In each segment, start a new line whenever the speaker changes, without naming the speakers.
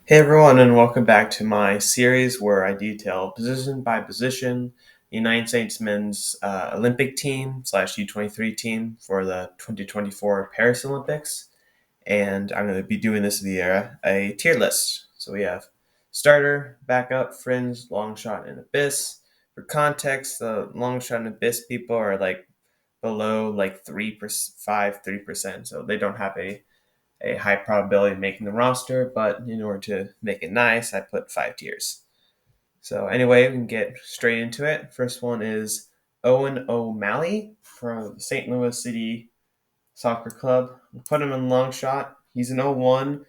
Hey everyone, and welcome back to my series where I detail position by position the United States men's Olympic team slash U23 team for the 2024 Paris Olympics. And I'm going to be doing this via a tier list. So we have starter, backup, fringe, long shot, and abyss. For context, the long shot and abyss people are like below like 3%, 3%. So they don't have a high probability of making the roster, but in order to make it nice, I put 5 tiers. So anyway, we can get straight into it. First one is Owen O'Malley from St. Louis City Soccer Club. Put him in long shot. He's an 0-1.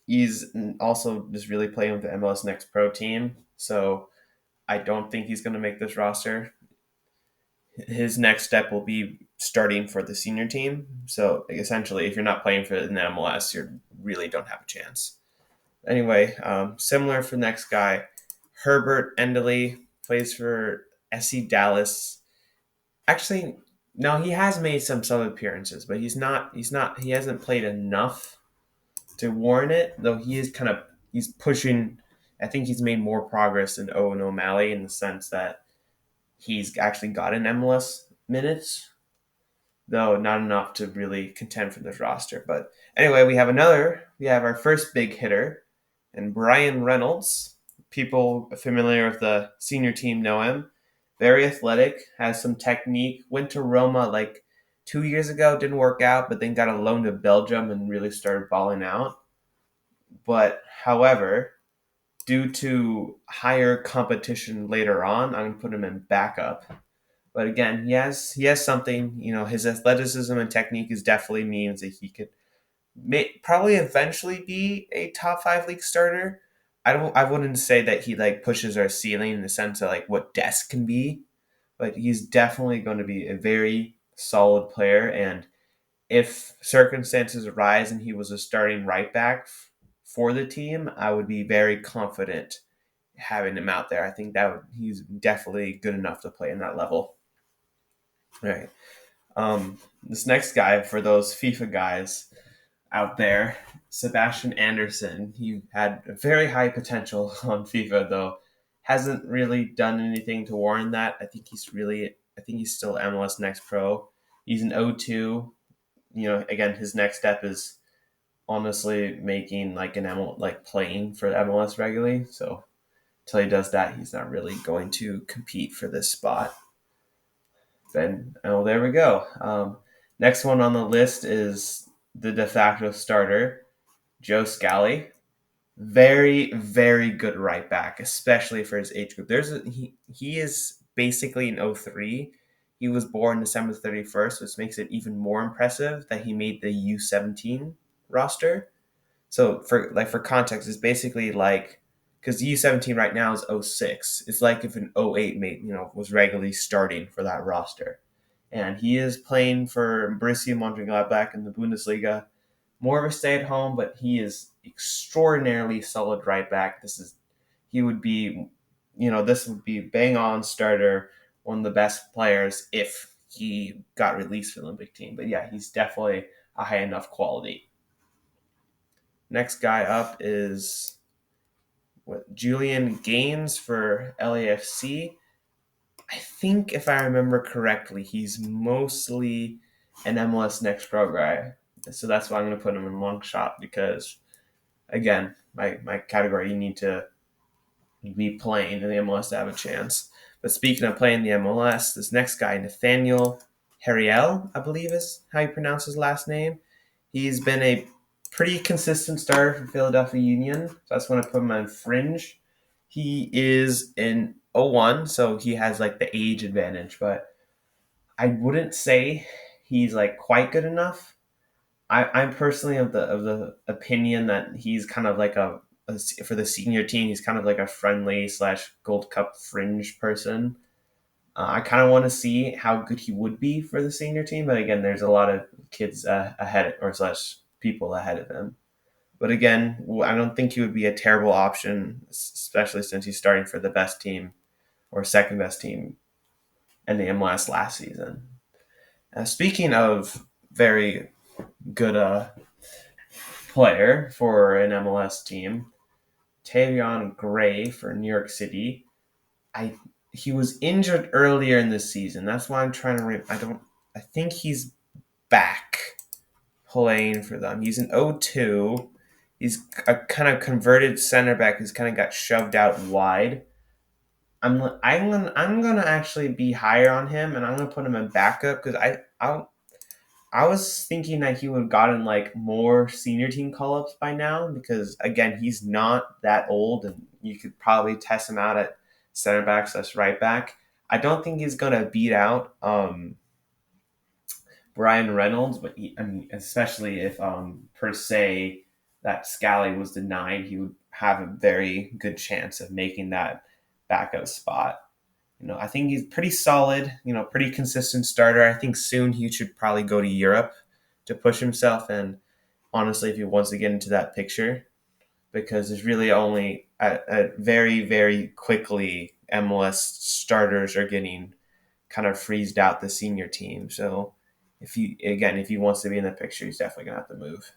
He's also just really playing with the MLS Next Pro team, so I don't think he's going to make this roster. His next step will be starting for the senior team. So essentially, if you're not playing for the MLS, you really don't have a chance. Anyway, similar for the next guy, Herbert Enderley plays for SC Dallas. Actually, no, he has made some sub appearances, but he hasn't played enough to warrant it. Though he's pushing. I think he's made more progress than Owen O'Malley in the sense that he's actually gotten MLS minutes, though not enough to really contend for this roster. But anyway, we have our first big hitter, and Brian Reynolds. People familiar with the senior team know him. Very athletic, has some technique. Went to Roma like 2 years ago, didn't work out, but then got a loan to Belgium and really started balling out. But however, due to higher competition later on, I'm gonna put him in backup. But again, he has something. His athleticism and technique is definitely means that he could probably eventually be a top five league starter. I wouldn't say that he like pushes our ceiling in the sense of like what Desk can be, but he's definitely going to be a very solid player. And if circumstances arise and he was a starting right back for the team, I would be very confident having him out there. I think he's definitely good enough to play in that level. All right. This next guy, for those FIFA guys out there, Sebastian Anderson. He had a very high potential on FIFA, though hasn't really done anything to warrant that. I think he's still MLS Next Pro. He's an O2. Again, his next step is honestly making like like playing for the MLS regularly. So until he does that, he's not really going to compete for this spot. Then, oh, there we go. Next one on the list is the de facto starter, Joe Scally. Very, very good right back, especially for his age group. He is basically an 03. He was born December 31st, which makes it even more impressive that he made the U17 roster. So for context, it's basically like because the U17 right now is 06. It's like if an 08 made was regularly starting for that roster, and he is playing for Borussia Mönchengladbach in the Bundesliga. More of a stay at home, but he is extraordinarily solid right back. He would be, this would be bang on starter, one of the best players if he got released for the Olympic team. But yeah, he's definitely a high enough quality. Next guy up is Julian Gaines for LAFC. I think if I remember correctly, he's mostly an MLS Next Pro guy. So that's why I'm going to put him in long shot because, again, my category, you need to be playing in the MLS to have a chance. But speaking of playing the MLS, this next guy, Nathaniel Harriel, I believe is how you pronounce his last name. He's been a pretty consistent starter for Philadelphia Union. So that's when I put him on fringe. He is in 01, so he has like the age advantage, but I wouldn't say he's like quite good enough. I'm personally of the opinion that he's kind of like for the senior team. He's kind of like a friendly slash Gold Cup fringe person. I kind of want to see how good he would be for the senior team, but again, there's a lot of kids ahead or slash people ahead of him. But again, I don't think he would be a terrible option, especially since he's starting for the best team or second best team in the MLS last season. Speaking of very good player for an MLS team, Tavion Gray for New York City. I He was injured earlier in the season. That's why I'm trying to. I think he's back playing for them. He's an 0-2. He's a kind of converted center back who's kind of got shoved out wide. I'm gonna actually be higher on him, and I'm gonna put him in backup because I was thinking that he would have gotten like more senior team call ups by now because again he's not that old and you could probably test him out at center back slash right back. I don't think he's gonna beat out Brian Reynolds, but I mean especially if per se that Scally was denied, he would have a very good chance of making that backup spot. I think he's pretty solid, pretty consistent starter. I think soon he should probably go to Europe to push himself. And honestly, if he wants to get into that picture, because there's really only very, very quickly MLS starters are getting kind of freezed out the senior team. So if he wants to be in the picture, he's definitely gonna have to move.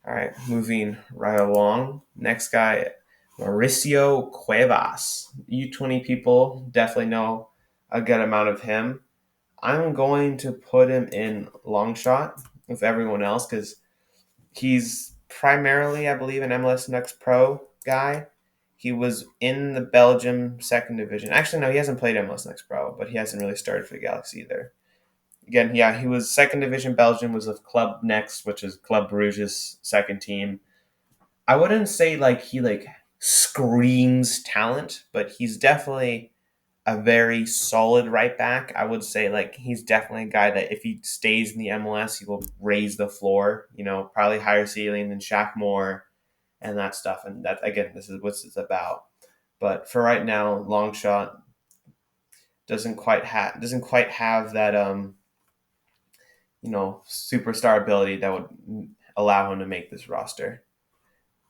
All right, moving right along. Next guy, Mauricio Cuevas. U20 people definitely know a good amount of him. I'm going to put him in long shot with everyone else because he's primarily, I believe, an MLS Next Pro guy. He was in the Belgium second division. Actually, no, he hasn't played MLS Next Pro, but he hasn't really started for the Galaxy either. Again, yeah, he was second division Belgium, was with Club Next, which is Club Bruges' second team. I wouldn't say like he like screams talent, but he's definitely a very solid right back. I would say like he's definitely a guy that if he stays in the MLS, he will raise the floor. Probably higher ceiling than Shaq Moore and that stuff. And that again, this is what it's about. But for right now, long shot doesn't quite have that superstar ability that would allow him to make this roster.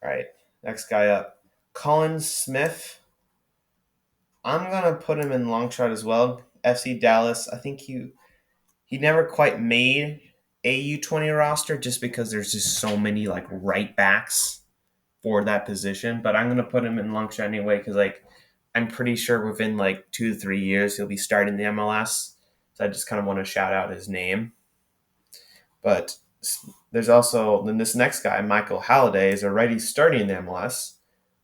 All right, next guy up, Colin Smith. I'm gonna put him in long shot as well. FC Dallas. I think he never quite made a U20 roster just because there's just so many like right backs for that position. But I'm gonna put him in long shot anyway because like I'm pretty sure within like 2 to 3 years he'll be starting the MLS. So I just kind of want to shout out his name. But there's also then this next guy, Michael Halliday, is already starting the MLS.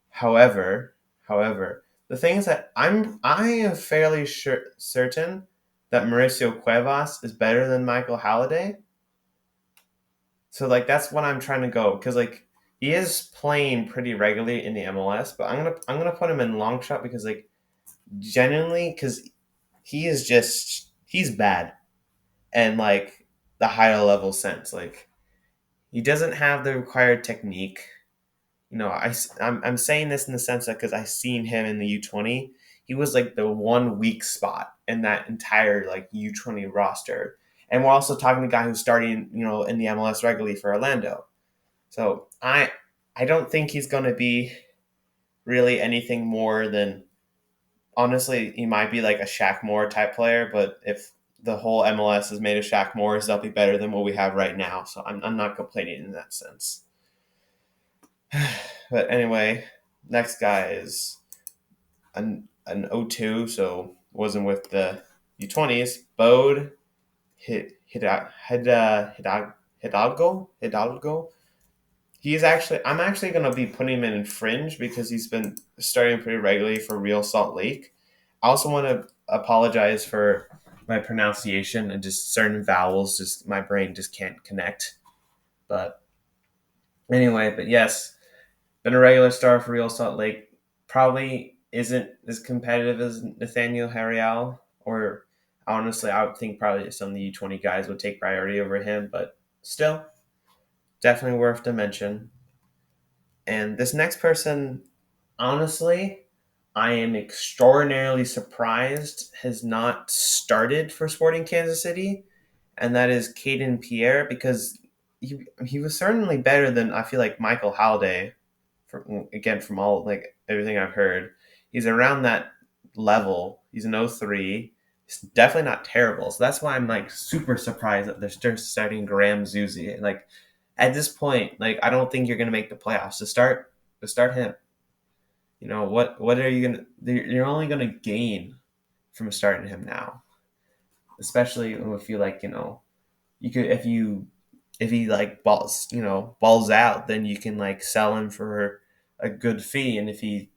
However, the thing is that I am fairly certain that Mauricio Cuevas is better than Michael Halliday. So like that's what I'm trying to go because like he is playing pretty regularly in the MLS, but I'm gonna put him in long shot because like genuinely because he's bad and like the higher level sense like he doesn't have the required technique. I'm saying this in the sense that because I seen him in the U20, he was like the one weak spot in that entire like U20 roster. And we're also talking to a guy who's starting, in the MLS regularly for Orlando. So I don't think he's going to be really anything more than honestly he might be like a Shaq Moore type player, but if the whole MLS is made of Shaq Moores, they'll be better than what we have right now. So I'm not complaining in that sense. But anyway, next guy is an 0-2, so wasn't with the U20s. Bode Hidalgo. I'm actually going to be putting him in fringe because he's been starting pretty regularly for Real Salt Lake. I also want to apologize for my pronunciation and just certain vowels. Just my brain just can't connect. But anyway, but yes, been a regular star for Real Salt Lake. Probably isn't as competitive as Nathaniel Harriel, or honestly, I would think probably some of the U20 guys would take priority over him, but still, definitely worth to mention. And this next person, honestly, I am extraordinarily surprised has not started for Sporting Kansas City, and that is Caden Pierre because he was certainly better than I feel like Michael Halliday from all like everything I've heard, he's around that level. He's an 03. He's definitely not terrible. So that's why I'm like super surprised that they're starting Graham Zuzi. Like at this point, like I don't think you're gonna make the playoffs. To start him. What are you gonna? You're only gonna gain from starting him now, especially if you you could if he like balls out, then you can like sell him for a good fee, and if he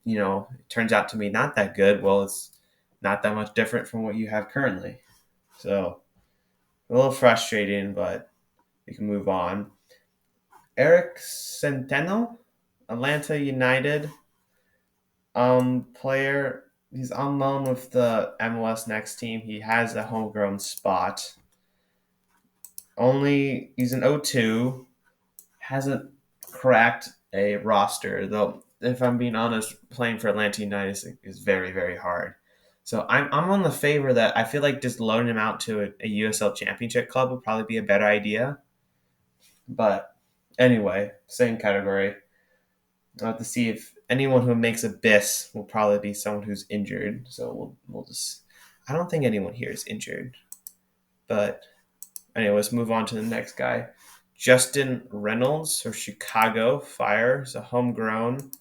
turns out to be not that good, well, it's not that much different from what you have currently. So a little frustrating, but we can move on. Eric Centeno, Atlanta United player. He's on loan with the MLS next team. He has a homegrown spot. Only he's an O2. Hasn't cracked a roster though. If I'm being honest, playing for Atlanta United is very very hard. So I'm on the favor that I feel like just loaning him out to a USL Championship club would probably be a better idea. But anyway, same category. I'll have to see if anyone who makes a BIS will probably be someone who's injured. So we'll just. I don't think anyone here is injured. But anyway, let's move on to the next guy. Justin Reynolds for Chicago Fire is a homegrown.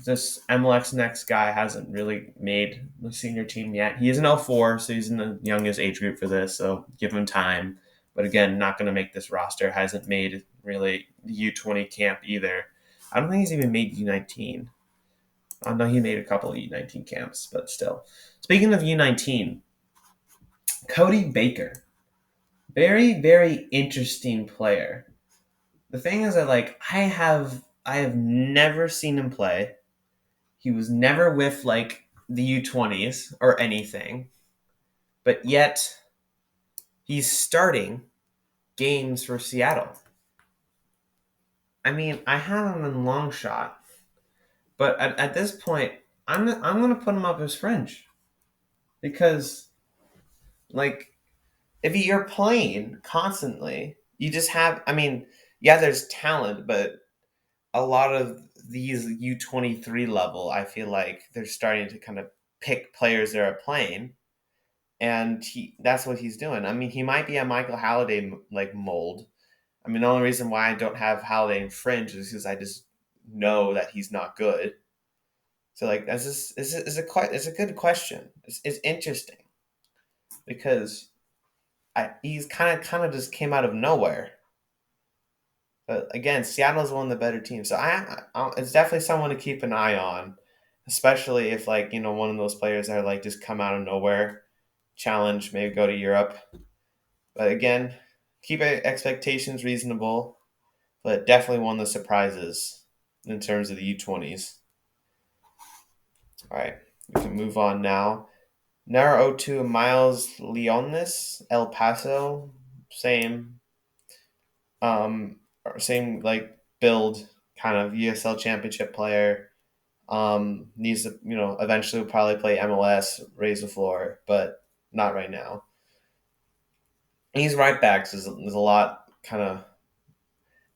This MLX next guy hasn't really made the senior team yet. He is an L4, so he's in the youngest age group for this, so give him time. But again, not going to make this roster. Hasn't made really the U20 camp either. I don't think he's even made U19. I know he made a couple of U19 camps, but still. Speaking of U19, Cody Baker. Very, very interesting player. The thing is that I have never seen him play. He was never with like the U20s or anything. But yet he's starting games for Seattle. I mean, I have him in long shot, but at this point, I'm gonna put him up as fringe because like if you're playing constantly, you just have. I mean, yeah, there's talent, but a lot of these U23 level, I feel like they're starting to kind of pick players that are playing, and that's what he's doing. I mean, he might be a Michael Halliday like mold. I mean, the only reason why I don't have Halliday in fringe is because I just know that he's not good. So like, that's just it's a good question. It's interesting because he's kind of just came out of nowhere. But again, Seattle's one of the better teams, so it's definitely someone to keep an eye on, especially if like one of those players that are like just come out of nowhere, challenge, maybe go to Europe. But again, keep expectations reasonable, but definitely one of the surprises in terms of the U20s. All right, we can move on now. Nara O2 Miles Leonis, El Paso, same um same like build, kind of USL Championship player. Needs to eventually will probably play MLS, raise the floor, but not right now. He's right backs is a lot kind of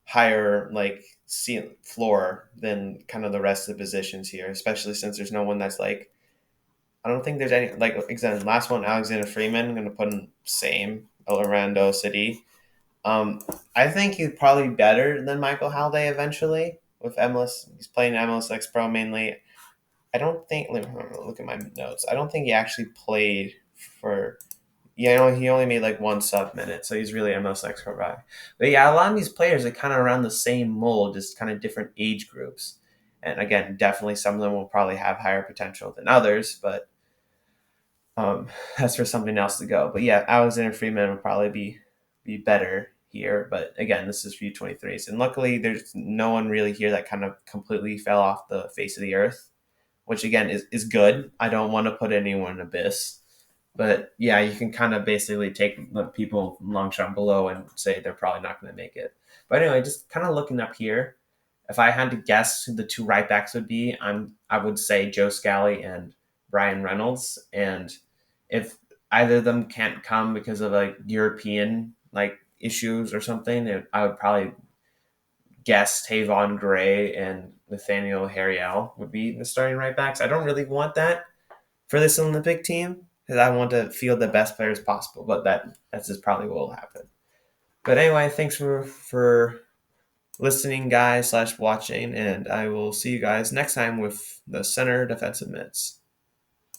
higher like floor than kind of the rest of the positions here, especially since there's no one that's like I don't think there's any like example last one Alexander Freeman. I'm gonna put him same Orlando City. I think he's probably better than Michael Halliday eventually with MLS. He's playing MLS X Pro mainly. I don't think. Let me look at my notes. I don't think he actually played for. Yeah, he only made like one sub minute, so he's really MLS X Pro guy. But yeah, a lot of these players are kind of around the same mold, just kind of different age groups. And again, definitely some of them will probably have higher potential than others, but um, that's for something else to go. But yeah, Alexander Freeman would probably be better here. But again, this is for U23s, and luckily there's no one really here that kind of completely fell off the face of the earth, which again is good. I don't want to put anyone in abyss, but yeah, you can kind of basically take the people long shot below and say they're probably not going to make it. But anyway, just kind of looking up here, if I had to guess who the two right backs would be, I would say Joe Scally and Brian Reynolds. And if either of them can't come because of like European like issues or something, I would probably guess Tavon Gray and Nathaniel Harriel would be the starting right backs. I don't really want that for this Olympic team because I want to field the best players possible, but that's just probably what will happen. But anyway, thanks for listening, guys, / watching, and I will see you guys next time with the center defensive minutes.